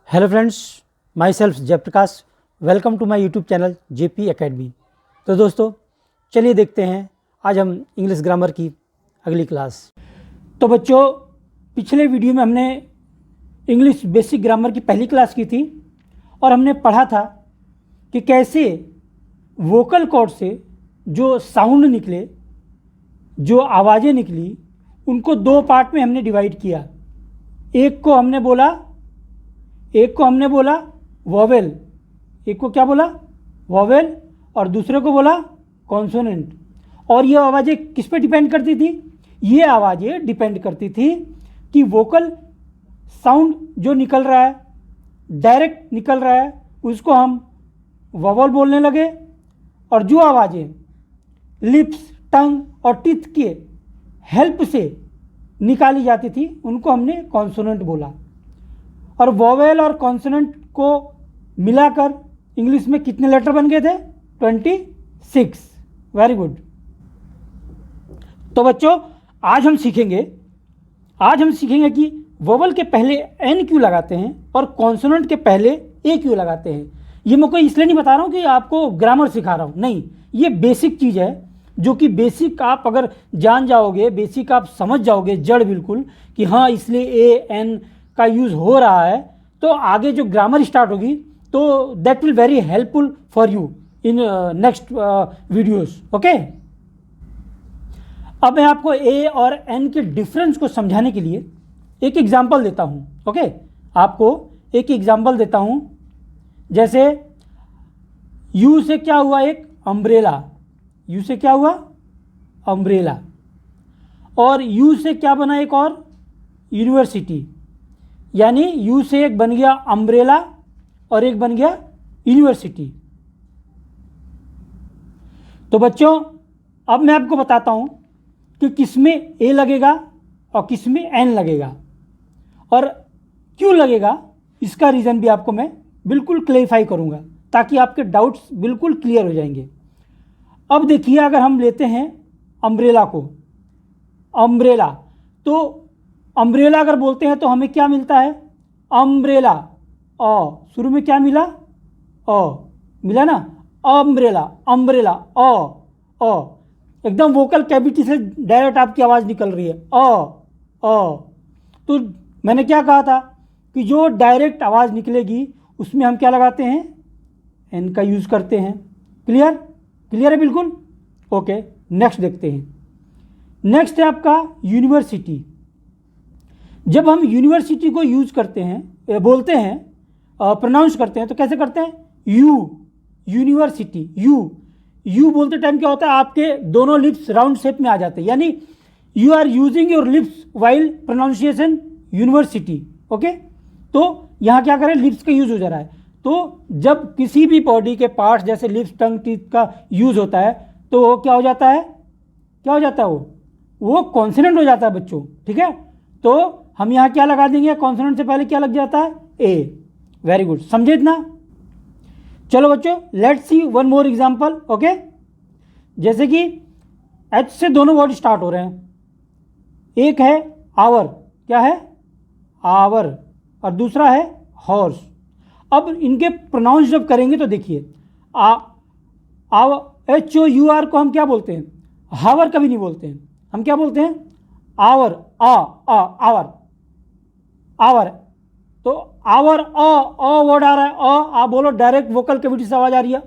Hello friends, my self Jayprakash. Welcome to my YouTube channel JP academy. तो दोस्तों चलिए देखते हैं आज हम इंग्लिश ग्रामर की अगली क्लास। तो बच्चों, पिछले वीडियो में हमने इंग्लिश बेसिक ग्रामर की पहली क्लास की थी और हमने पढ़ा था कि कैसे वोकल कॉर्ड से जो साउंड निकले, जो आवाज़ें निकली, उनको दो पार्ट में हमने डिवाइड किया। एक को हमने बोला वॉवेल, एक को क्या बोला वॉवेल, और दूसरे को बोला कॉन्सोनेंट। और ये आवाज़ें किस पे डिपेंड करती थी? ये आवाज़ें डिपेंड करती थी कि वोकल साउंड जो निकल रहा है, डायरेक्ट निकल रहा है, उसको हम वॉवल बोलने लगे, और जो आवाज़ें लिप्स, टंग और टीथ के हेल्प से निकाली जाती थी उनको हमने कॉन्सोनेंट बोला। और वॉवेल और कॉन्सोनेंट को मिलाकर इंग्लिश में कितने लेटर बन गए थे? 26। Very good. तो बच्चों आज हम सीखेंगे कि वोवल के पहले एन क्यों लगाते हैं और कॉन्सोनेंट के पहले ए क्यों लगाते हैं। ये मैं कोई इसलिए नहीं बता रहा हूँ कि आपको ग्रामर सिखा रहा हूँ, नहीं, ये बेसिक चीज़ है जो कि बेसिक आप अगर जान जाओगे, बेसिक आप समझ जाओगे जड़ बिल्कुल कि हाँ इसलिए ए एन का यूज़ हो रहा है, तो आगे जो ग्रामर स्टार्ट होगी तो that will very helpful for you in next videos. Okay, अब मैं आपको ए और एन के डिफरेंस को समझाने के लिए एक एग्जांपल देता हूँ। ओके, आपको एक एग्जांपल देता हूँ। जैसे यू से क्या हुआ? एक अम्ब्रेला। यू से क्या हुआ? अम्ब्रेला। और यू से क्या बना? एक और यूनिवर्सिटी। यानी यू से एक बन गया अम्ब्रेला और एक बन गया यूनिवर्सिटी। तो बच्चों अब मैं आपको बताता हूं कि किसमें ए लगेगा और किसमें एन लगेगा, और क्यों लगेगा इसका रीज़न भी आपको मैं बिल्कुल क्लेरिफाई करूंगा ताकि आपके डाउट्स बिल्कुल क्लियर हो जाएंगे। अब देखिए, अगर हम लेते हैं अम्ब्रेला को, अम्ब्रेला, तो अम्ब्रेला अगर बोलते हैं तो हमें क्या मिलता है? अम्ब्रेला। शुरू में क्या मिला? मिला ना, अम्ब्रेला, अम्ब्रेला, एकदम वोकल कैविटी से डायरेक्ट आपकी आवाज़ निकल रही है तो मैंने क्या कहा था कि जो डायरेक्ट आवाज़ निकलेगी उसमें हम क्या लगाते हैं? एन का यूज़ करते हैं। क्लियर है बिल्कुल? ओके, नेक्स्ट देखते हैं। नेक्स्ट है आपका यूनिवर्सिटी। जब हम यूनिवर्सिटी को यूज करते हैं, बोलते हैं, प्रोनाउंस करते हैं, तो कैसे करते हैं? यूनिवर्सिटी। यू बोलते टाइम क्या होता है? आपके दोनों लिप्स राउंड शेप में आ जाते हैं, यानी you are using your lips while pronunciation university. Okay, तो यहाँ क्या करें? लिप्स का यूज हो जा रहा है। तो जब किसी भी बॉडी के पार्ट्स जैसे लिप्स, टंग, टीथ का यूज होता है तो क्या हो जाता है? वो कॉन्सोनेंट हो जाता है बच्चों। ठीक है, तो हम यहाँ क्या लगा देंगे? कॉन्सोनेंट से पहले क्या लग जाता है? ए। वेरी गुड, समझे इतना? चलो बच्चों, let's see one more example. Okay, जैसे कि एच से दोनों वर्ड स्टार्ट हो रहे हैं। एक है आवर, क्या है? आवर, और दूसरा है हॉर्स। अब इनके प्रोनाउंस जब करेंगे तो देखिए, HOUR को हम क्या बोलते हैं? हावर कभी नहीं बोलते हैं, हम क्या बोलते हैं? आवर। आवर। तो आवर वर्ड आ रहा है, आप बोलो, डायरेक्ट वोकल कैविटी से आवाज आ रही है,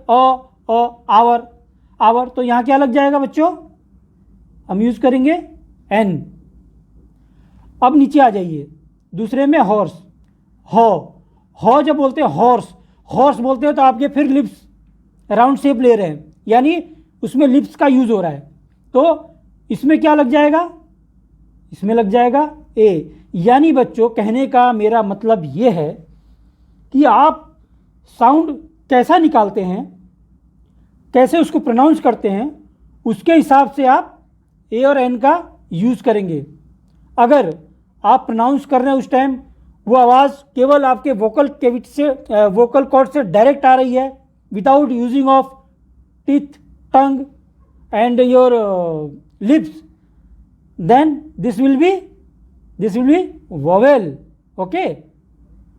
आवर। तो यहां क्या लग जाएगा बच्चों? हम यूज करेंगे एन। अब नीचे आ जाइए, दूसरे में हॉर्स। हॉ जब बोलते हैं हॉर्स बोलते हैं तो आपके फिर लिप्स राउंड शेप ले रहे हैं, यानी उसमें लिप्स का यूज हो रहा है। तो इसमें क्या लग जाएगा? इसमें लग जाएगा ए। यानी बच्चों कहने का मेरा मतलब ये है कि आप साउंड कैसा निकालते हैं, कैसे उसको प्रोनाउंस करते हैं, उसके हिसाब से आप ए और एन का यूज़ करेंगे। अगर आप प्रोनाउंस कर रहे हैं उस टाइम वो आवाज़ केवल आपके वोकल कैविटी से, वोकल कॉर्ड से डायरेक्ट आ रही है without using of teeth, tongue and your lips, then this will be vowel. Okay,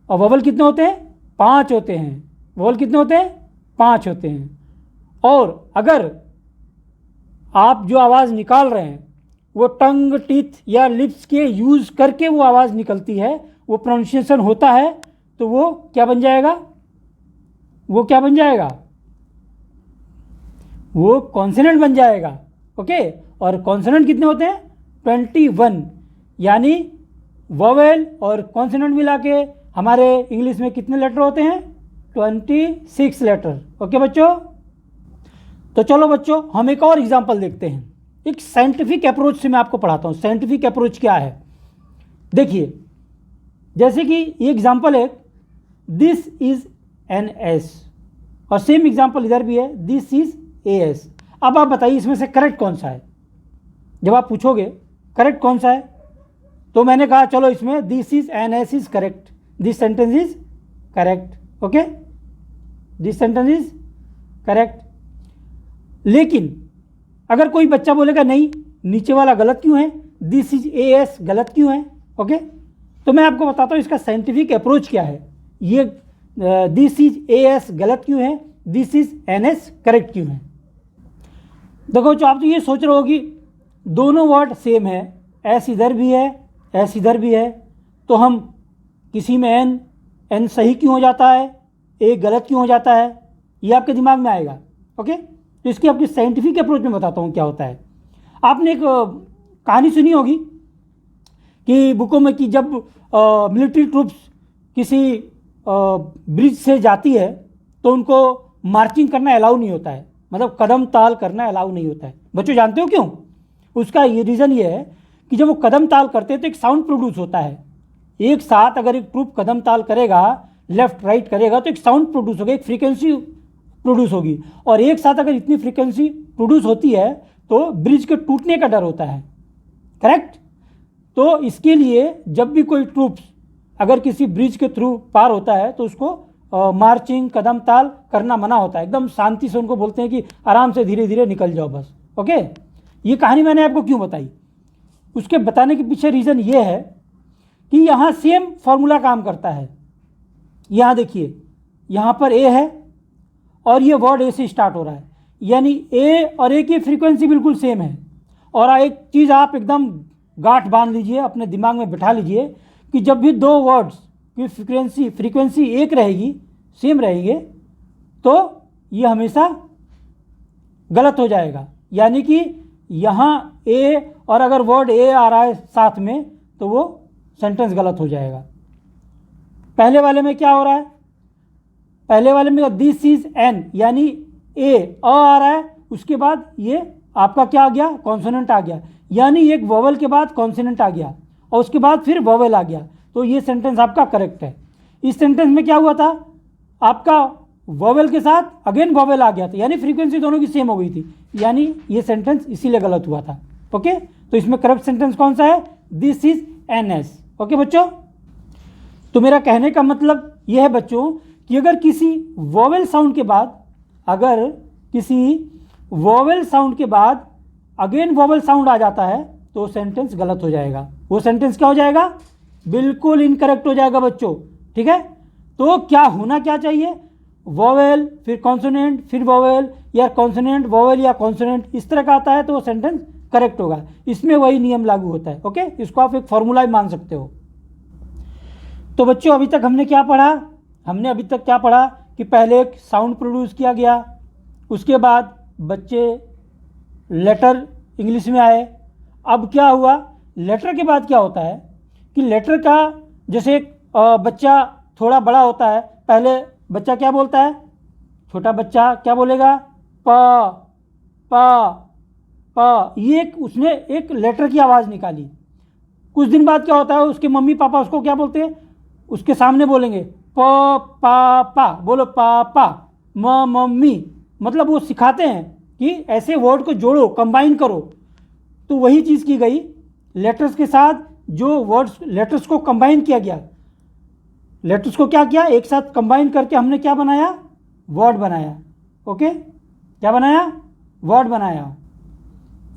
और वोवल कितने होते हैं? 5 होते हैं। वोवल कितने होते हैं? 5 होते हैं। और अगर आप जो आवाज़ निकाल रहे हैं वो टंग, टीथ या लिप्स के यूज़ करके वो आवाज़ निकलती है, वो प्रोनाउंसिएशन होता है, तो वो क्या बन जाएगा? वो क्या बन जाएगा? वो कॉन्सोनेंट बन जाएगा। ओके। और कॉन्सोनेंट कितने होते हैं? 21। यानी वोवेल और कॉन्सोनेंट मिला के हमारे इंग्लिश में कितने लेटर होते हैं? 26 लेटर। ओके बच्चों। तो चलो बच्चों, हम एक और एग्जांपल देखते हैं। एक साइंटिफिक अप्रोच से मैं आपको पढ़ाता हूँ। साइंटिफिक अप्रोच क्या है? देखिए, जैसे कि ये एग्जांपल है, दिस इज एन एस, और सेम एग्जांपल इधर भी है, दिस इज ए एस। अब आप बताइए इसमें से करेक्ट कौन सा है? जब आप पूछोगे करेक्ट कौन सा है, तो मैंने कहा चलो इसमें this is an S is correct, this sentence is correct. Okay, this sentence is correct. लेकिन अगर कोई बच्चा बोलेगा नहीं, नीचे वाला गलत क्यों है, दिस इज ए एस गलत क्यों है? ओके, तो मैं आपको बताता हूँ इसका साइंटिफिक अप्रोच क्या है। ये दिस इज ए एस गलत क्यों है, this is an S correct क्यों है? देखो, जो आप तो ये सोच रहे हो कि दोनों वर्ड सेम है, एस इधर भी है, एस इधर भी है, तो हम किसी में एन सही क्यों हो जाता है, ए गलत क्यों हो जाता है, ये आपके दिमाग में आएगा। ओके, तो इसकी आपकी साइंटिफिक अप्रोच में बताता हूँ क्या होता है। आपने एक कहानी सुनी होगी कि बुकों में कि जब मिलिट्री ट्रूप्स किसी ब्रिज से जाती है तो उनको मार्चिंग करना अलाउ नहीं होता है, मतलब कदम ताल करना अलाउ नहीं होता है। बच्चों जानते हो क्यों? उसका ये रीज़न ये है कि जब वो कदम ताल करते हैं तो एक साउंड प्रोड्यूस होता है। एक साथ अगर एक ट्रूप कदम ताल करेगा, लेफ्ट राइट करेगा, तो एक साउंड प्रोड्यूस होगा, एक फ्रीक्वेंसी प्रोड्यूस होगी, और एक साथ अगर इतनी फ्रीक्वेंसी प्रोड्यूस होती है तो ब्रिज के टूटने का डर होता है। करेक्ट? तो इसके लिए जब भी कोई ट्रूप्स अगर किसी ब्रिज के थ्रू पार होता है तो उसको मार्चिंग, कदम ताल करना मना होता है। एकदम शांति से उनको बोलते हैं कि आराम से धीरे धीरे निकल जाओ बस। ओके, ये कहानी मैंने आपको क्यों बताई, उसके बताने के पीछे रीज़न ये है कि यहाँ सेम फॉर्मूला काम करता है। यहाँ देखिए, यहाँ पर ए है और ये वर्ड ए से स्टार्ट हो रहा है, यानी ए और ए की फ्रीक्वेंसी बिल्कुल सेम है। और एक चीज़ आप एकदम गांठ बांध लीजिए, अपने दिमाग में बिठा लीजिए कि जब भी दो वर्ड्स की फ्रीक्वेंसी एक रहेगी, सेम रहेंगे, तो ये हमेशा गलत हो जाएगा। यानी कि यहाँ ए और अगर वर्ड ए आ रहा है साथ में तो वो सेंटेंस गलत हो जाएगा। पहले वाले में क्या हो रहा है? पहले वाले में दिस इज एन, यानी ए आ रहा है, उसके बाद ये आपका क्या आ गया? कॉन्सोनेंट आ गया, यानी एक वोवेल के बाद कॉन्सोनेंट आ गया और उसके बाद फिर वोवेल आ गया, तो ये सेंटेंस आपका करेक्ट है। इस सेंटेंस में क्या हुआ था? आपका वोवेल के साथ अगेन वोवेल आ गया था, यानी फ्रीक्वेंसी दोनों की सेम हो गई थी, यानी ये सेंटेंस इसीलिए गलत हुआ था। ओके, तो इसमें करेक्ट सेंटेंस कौन सा है? This is an S. Okay बच्चों, तो मेरा कहने का मतलब यह है बच्चों कि अगर किसी वोवेल साउंड के बाद अगेन वोवेल साउंड आ जाता है तो सेंटेंस गलत हो जाएगा। वो सेंटेंस क्या हो जाएगा? बिल्कुल इनकरेक्ट हो जाएगा बच्चों। ठीक है, तो क्या होना क्या चाहिए? वोवेल फिर कॉन्सोनेंट फिर वोवेल, या कॉन्सोनेंट वोवेल या कॉन्सोनेंट, इस तरह का आता है तो वो सेंटेंस करेक्ट होगा। इसमें वही नियम लागू होता है। ओके, इसको आप एक फॉर्मूला भी मान सकते हो। तो बच्चों, अभी तक हमने क्या पढ़ा? हमने अभी तक क्या पढ़ा कि पहले एक साउंड प्रोड्यूस किया गया, उसके बाद बच्चे लेटर इंग्लिश में आए। अब क्या हुआ? लेटर के बाद क्या होता है कि लेटर का जैसे एक बच्चा थोड़ा बड़ा होता है, पहले बच्चा क्या बोलता है? छोटा बच्चा क्या बोलेगा? प प प, ये उसने एक लेटर की आवाज़ निकाली। कुछ दिन बाद क्या होता है? उसके मम्मी पापा उसको क्या बोलते हैं? उसके सामने बोलेंगे प पा पा, बोलो पापा, मम्मी, मतलब वो सिखाते हैं कि ऐसे वर्ड को जोड़ो, कंबाइन करो। तो वही चीज़ की गई लेटर्स के साथ, जो वर्ड्स लेटर्स को कंबाइन किया गया, लेटर्स को क्या किया? एक साथ कंबाइन करके हमने क्या बनाया? वर्ड बनाया। ओके, क्या बनाया? वर्ड बनाया।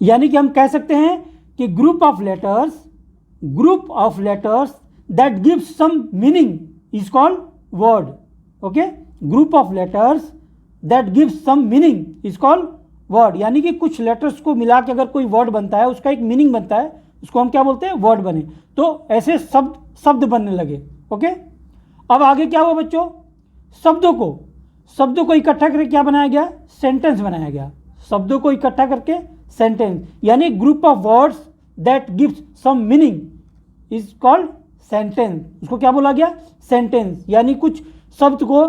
यानी कि हम कह सकते हैं कि group of letters that give some meaning is called word. Okay, group of letters that gives some meaning is called word. यानी कि कुछ लेटर्स को मिला के अगर कोई वर्ड बनता है, उसका एक मीनिंग बनता है, उसको हम क्या बोलते हैं, वर्ड बने. तो ऐसे शब्द बनने लगे. ओके, अब आगे क्या हुआ बच्चों, शब्दों को इकट्ठा करके क्या बनाया गया, सेंटेंस बनाया गया. शब्दों को इकट्ठा करके सेंटेंस, यानी group of words that gives some meaning is called sentence. उसको क्या बोला गया, सेंटेंस. यानी कुछ शब्द को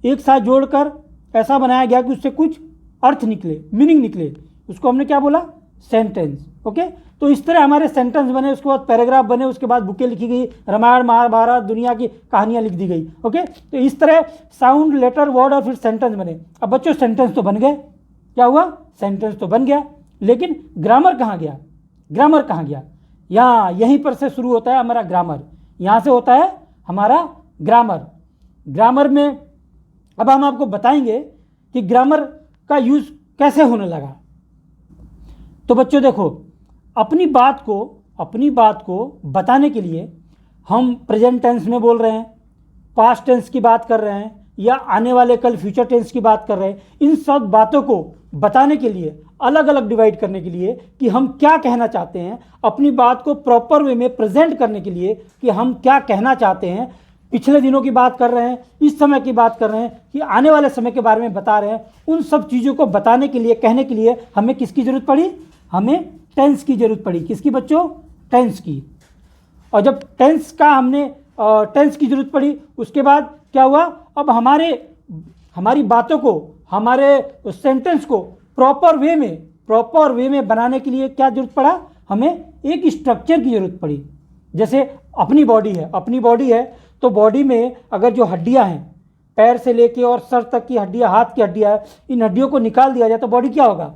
एक साथ जोड़कर ऐसा बनाया गया कि उससे कुछ अर्थ निकले, मीनिंग निकले, उसको हमने क्या बोला, सेंटेंस. ओके, तो इस तरह हमारे सेंटेंस बने, उसके बाद पैराग्राफ बने, उसके बाद बुकें लिखी गई, रामायण महाभारत दुनिया की कहानियां लिख दी गई. ओके, तो इस तरह साउंड, लेटर, वर्ड और फिर सेंटेंस बने. अब बच्चों सेंटेंस तो बन गए, क्या हुआ, सेंटेंस तो बन गया, लेकिन ग्रामर कहाँ गया, ग्रामर कहाँ गया, यहाँ यहीं पर से शुरू होता है हमारा ग्रामर. यहाँ से होता है हमारा ग्रामर. ग्रामर में अब हम आपको बताएंगे कि ग्रामर का यूज कैसे होने लगा. तो बच्चों देखो, अपनी बात को बताने के लिए हम प्रेजेंट टेंस में बोल रहे हैं, पास्ट टेंस की बात कर रहे हैं, या आने वाले कल फ्यूचर टेंस की बात कर रहे हैं. इन सब बातों को बताने के लिए, अलग अलग डिवाइड करने के लिए कि हम क्या कहना चाहते हैं, अपनी बात को प्रॉपर वे में प्रेजेंट करने के लिए कि हम क्या कहना चाहते हैं, पिछले दिनों की बात कर रहे हैं, इस समय की बात कर रहे हैं, कि आने वाले समय के बारे में बता रहे हैं. उन सब चीज़ों को बताने के लिए, कहने के लिए हमें किसकी ज़रूरत पड़ी, हमें टेंस की ज़रूरत पड़ी. किसकी बच्चों, टेंस की. और जब टेंस की ज़रूरत पड़ी, उसके बाद क्या हुआ, अब हमारी बातों को, हमारे सेंटेंस को प्रॉपर वे में बनाने के लिए क्या जरूरत पड़ा, हमें एक स्ट्रक्चर की ज़रूरत पड़ी. जैसे अपनी बॉडी है तो बॉडी में अगर जो हड्डियां हैं, पैर से लेके और सर तक की हड्डियां, हाथ की हड्डियां हैं, इन हड्डियों को निकाल दिया जाए तो बॉडी क्या होगा,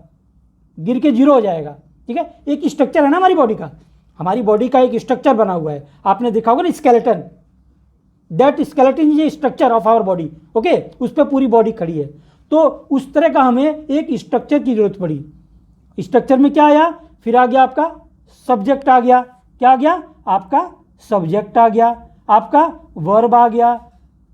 गिर के जीरो हो जाएगा. ठीक है, एक स्ट्रक्चर है ना हमारी बॉडी का, हमारी बॉडी का एक स्ट्रक्चर बना हुआ है. आपने देखा होगा ना skeleton, that skeleton is a structure of our body. Okay, उस पर पूरी बॉडी खड़ी है. तो उस तरह का हमें एक स्ट्रक्चर की जरूरत पड़ी. स्ट्रक्चर में क्या आया, फिर आ गया आपका सब्जेक्ट आ गया. क्या आ गया, आपका सब्जेक्ट आ गया, आपका वर्ब आ गया,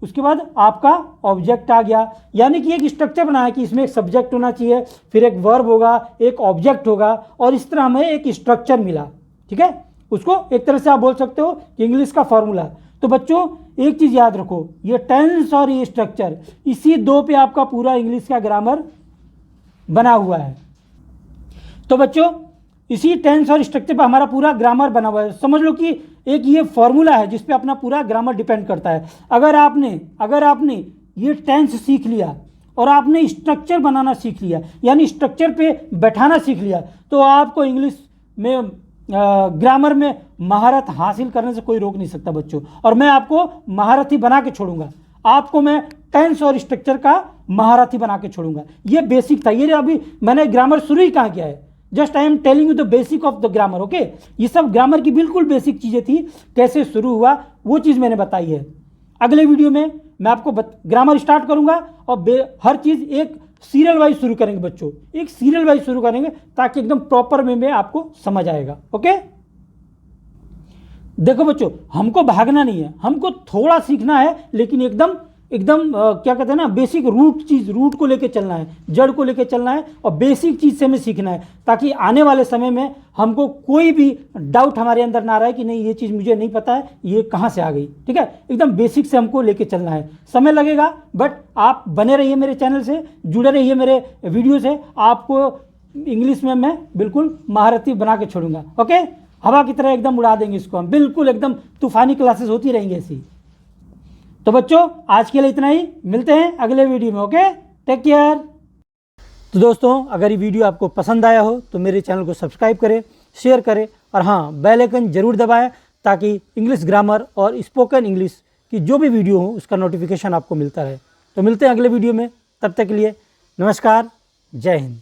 उसके बाद आपका ऑब्जेक्ट आ गया. यानी कि एक स्ट्रक्चर बनाया कि इसमें एक सब्जेक्ट होना चाहिए, फिर एक वर्ब होगा, एक ऑब्जेक्ट होगा, और इस तरह हमें एक स्ट्रक्चर मिला. ठीक है, उसको एक तरह से आप बोल सकते हो कि इंग्लिश का फॉर्मूला. तो बच्चों एक चीज़ याद रखो, ये टेंस और ये स्ट्रक्चर, इसी दो पे आपका पूरा इंग्लिश का ग्रामर बना हुआ है. तो बच्चों इसी टेंस और स्ट्रक्चर पर हमारा पूरा ग्रामर बना हुआ है. समझ लो कि एक ये फॉर्मूला है जिस पे अपना पूरा ग्रामर डिपेंड करता है. अगर आपने ये टेंस सीख लिया और आपने स्ट्रक्चर बनाना सीख लिया, यानी स्ट्रक्चर पे बैठाना सीख लिया, तो आपको इंग्लिश में ग्रामर में महारत हासिल करने से कोई रोक नहीं सकता बच्चों. और मैं आपको महारथी बना के छोड़ूंगा, आपको मैं टेंस और स्ट्रक्चर का महारथी बना के छोड़ूंगा. ये बेसिक था, ये अभी मैंने ग्रामर शुरू ही कहाँ किया है, just I am telling you the basic of the grammar. Okay, ये सब ग्रामर की बिल्कुल बेसिक चीज़ें थी. कैसे शुरू हुआ वो चीज़ मैंने बताई है. अगले वीडियो में मैं आपको ग्रामर स्टार्ट करूंगा और हर चीज़ एक सीरियल वाइज शुरू करेंगे बच्चों, एक सीरियल वाइज शुरू करेंगे ताकि एकदम प्रॉपर वे में आपको समझ आएगा. ओके, देखो बच्चों, हमको भागना नहीं है, हमको थोड़ा सीखना है, लेकिन एकदम क्या कहते हैं ना, बेसिक रूट को लेके चलना है, जड़ को लेके चलना है, और बेसिक चीज़ से हमें सीखना है, ताकि आने वाले समय में हमको कोई भी डाउट हमारे अंदर ना रहे कि नहीं ये चीज़ मुझे नहीं पता है, ये कहाँ से आ गई. ठीक है, एकदम बेसिक से हमको लेके चलना है. समय लगेगा, बट आप बने रहिए मेरे चैनल से, जुड़े रहिए मेरे वीडियो से. आपको इंग्लिश में मैं बिल्कुल महारथी बना के छोड़ूंगा. ओके, हवा की तरह एकदम उड़ा देंगे इसको हम, बिल्कुल एकदम तूफानी क्लासेस होती रहेंगी ऐसी. तो बच्चों आज के लिए इतना ही, मिलते हैं अगले वीडियो में. Okay, take care. तो दोस्तों अगर ये वीडियो आपको पसंद आया हो तो मेरे चैनल को सब्सक्राइब करें, शेयर करें, और हाँ बेल आइकन जरूर दबाएं ताकि इंग्लिश ग्रामर और स्पोकन इंग्लिश की जो भी वीडियो हो उसका नोटिफिकेशन आपको मिलता रहे. तो मिलते हैं अगले वीडियो में, तब तक के लिए नमस्कार, जय हिंद.